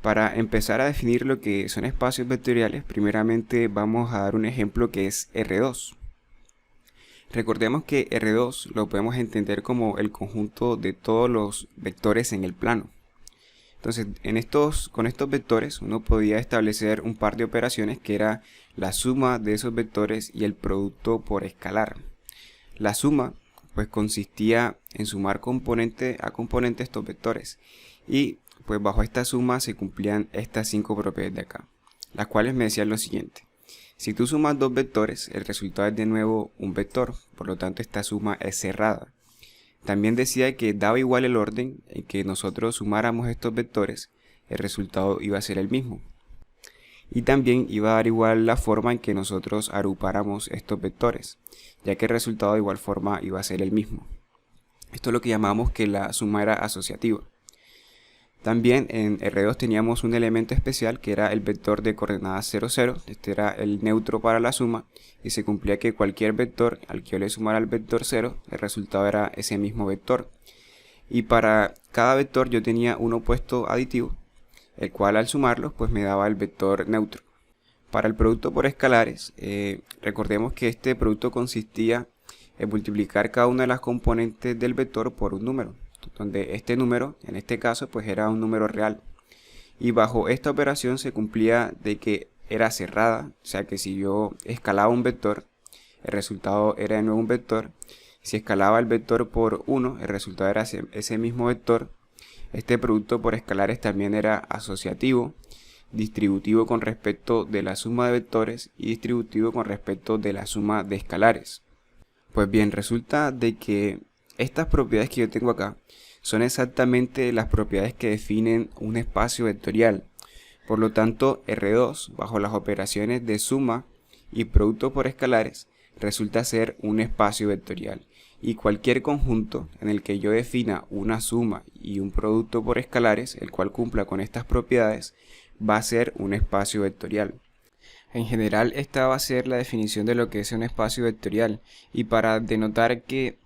Para empezar a definir lo que son espacios vectoriales, primeramente vamos a dar un ejemplo que es R2. Recordemos que R2 lo podemos entender como el conjunto de todos los vectores en el plano. Entonces, con estos vectores uno podía establecer un par de operaciones que era la suma de esos vectores y el producto por escalar. La suma pues consistía en sumar componente a componente estos vectores y pues bajo esta suma se cumplían estas 5 propiedades de acá, las cuales me decían lo siguiente: si tú sumas dos vectores, el resultado es de nuevo un vector, por lo tanto esta suma es cerrada. También decía que daba igual el orden en que nosotros sumáramos estos vectores, el resultado iba a ser el mismo. Y también iba a dar igual la forma en que nosotros agrupáramos estos vectores, ya que el resultado de igual forma iba a ser el mismo. Esto es lo que llamamos que la suma era asociativa. También en R2 teníamos un elemento especial que era el vector de coordenadas 0, 0. Este era el neutro para la suma y se cumplía que cualquier vector al que yo le sumara al vector 0, el resultado era ese mismo vector. Y para cada vector yo tenía un opuesto aditivo, el cual al sumarlos pues me daba el vector neutro. Para el producto por escalares, recordemos que este producto consistía en multiplicar cada una de las componentes del vector por un número, donde este número, en este caso, pues era un número real. Y bajo esta operación se cumplía de que era cerrada, o sea que si yo escalaba un vector, el resultado era de nuevo un vector. Si escalaba el vector por 1, el resultado era ese mismo vector. Este producto por escalares también era asociativo, distributivo con respecto de la suma de vectores y distributivo con respecto de la suma de escalares. Pues bien, resulta de que estas propiedades que yo tengo acá son exactamente las propiedades que definen un espacio vectorial. Por lo tanto, R2, bajo las operaciones de suma y producto por escalares, resulta ser un espacio vectorial. Y cualquier conjunto en el que yo defina una suma y un producto por escalares, el cual cumpla con estas propiedades, va a ser un espacio vectorial. En general, esta va a ser la definición de lo que es un espacio vectorial. Y para denotar que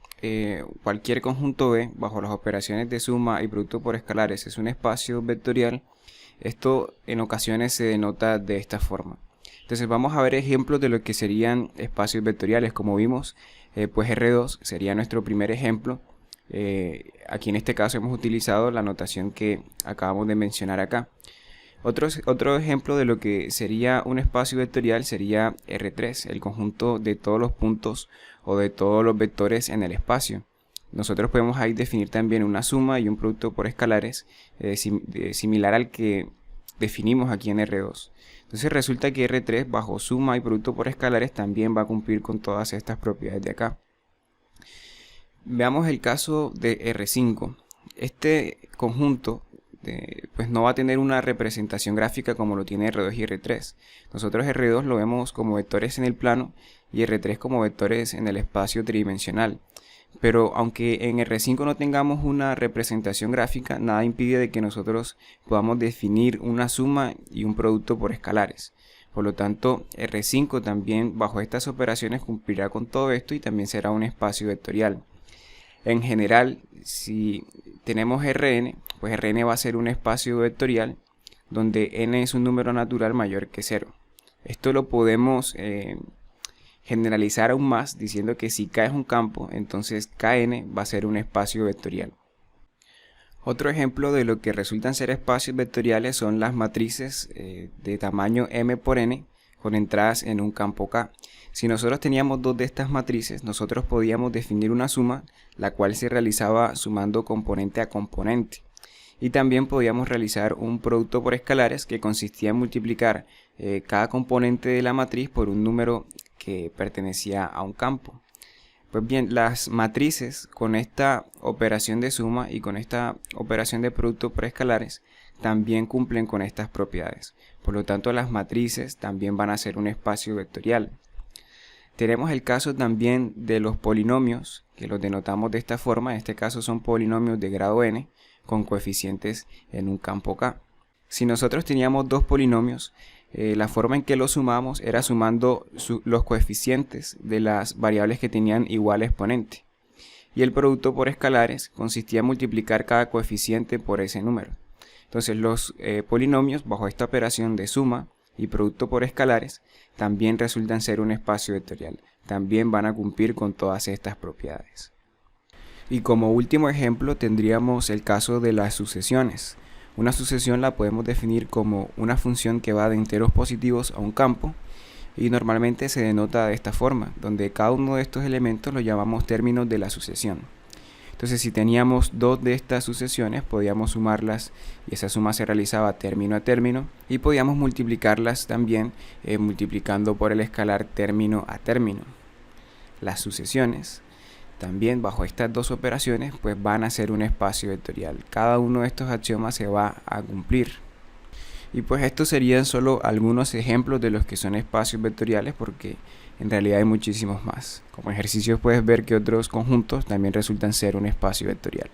cualquier conjunto B bajo las operaciones de suma y producto por escalares es un espacio vectorial, esto en ocasiones se denota de esta forma. Entonces vamos a ver ejemplos de lo que serían espacios vectoriales. Como vimos, pues R2 sería nuestro primer ejemplo. Aquí en este caso hemos utilizado la notación que acabamos de mencionar acá. Otro ejemplo de lo que sería un espacio vectorial sería R3, el conjunto de todos los puntos o de todos los vectores en el espacio. Nosotros podemos ahí definir también una suma y un producto por escalares similar al que definimos aquí en R2. Entonces resulta que R3 bajo suma y producto por escalares también va a cumplir con todas estas propiedades de acá. Veamos el caso de R5. Este conjunto pues no va a tener una representación gráfica como lo tiene R2 y R3. Nosotros R2 lo vemos como vectores en el plano y R3 como vectores en el espacio tridimensional. Pero aunque en R5 no tengamos una representación gráfica, nada impide de que nosotros podamos definir una suma y un producto por escalares. Por lo tanto, R5 también bajo estas operaciones cumplirá con todo esto y también será un espacio vectorial. En general, si tenemos Rn, pues Rn va a ser un espacio vectorial donde n es un número natural mayor que 0. Esto lo podemos generalizar aún más diciendo que si K es un campo, entonces Kn va a ser un espacio vectorial. Otro ejemplo de lo que resultan ser espacios vectoriales son las matrices de tamaño m por n con entradas en un campo K. Si nosotros teníamos dos de estas matrices, nosotros podíamos definir una suma, la cual se realizaba sumando componente a componente. Y también podíamos realizar un producto por escalares que consistía en multiplicar cada componente de la matriz por un número que pertenecía a un campo. Pues bien, las matrices con esta operación de suma y con esta operación de producto por escalares también cumplen con estas propiedades. Por lo tanto, las matrices también van a ser un espacio vectorial. Tenemos el caso también de los polinomios, que los denotamos de esta forma. En este caso son polinomios de grado n con coeficientes en un campo K. Si nosotros teníamos dos polinomios, la forma en que los sumamos era sumando los coeficientes de las variables que tenían igual exponente. Y el producto por escalares consistía en multiplicar cada coeficiente por ese número. Entonces los polinomios bajo esta operación de suma y producto por escalares también resultan ser un espacio vectorial. También van a cumplir con todas estas propiedades. Y como último ejemplo tendríamos el caso de las sucesiones. Una sucesión la podemos definir como una función que va de enteros positivos a un campo y normalmente se denota de esta forma, donde cada uno de estos elementos lo llamamos términos de la sucesión. Entonces si teníamos dos de estas sucesiones podíamos sumarlas y esa suma se realizaba término a término y podíamos multiplicarlas también multiplicando por el escalar término a término. Las sucesiones también bajo estas dos operaciones pues van a ser un espacio vectorial. Cada uno de estos axiomas se va a cumplir. Y pues estos serían solo algunos ejemplos de los que son espacios vectoriales porque en realidad hay muchísimos más. Como ejercicios puedes ver que otros conjuntos también resultan ser un espacio vectorial.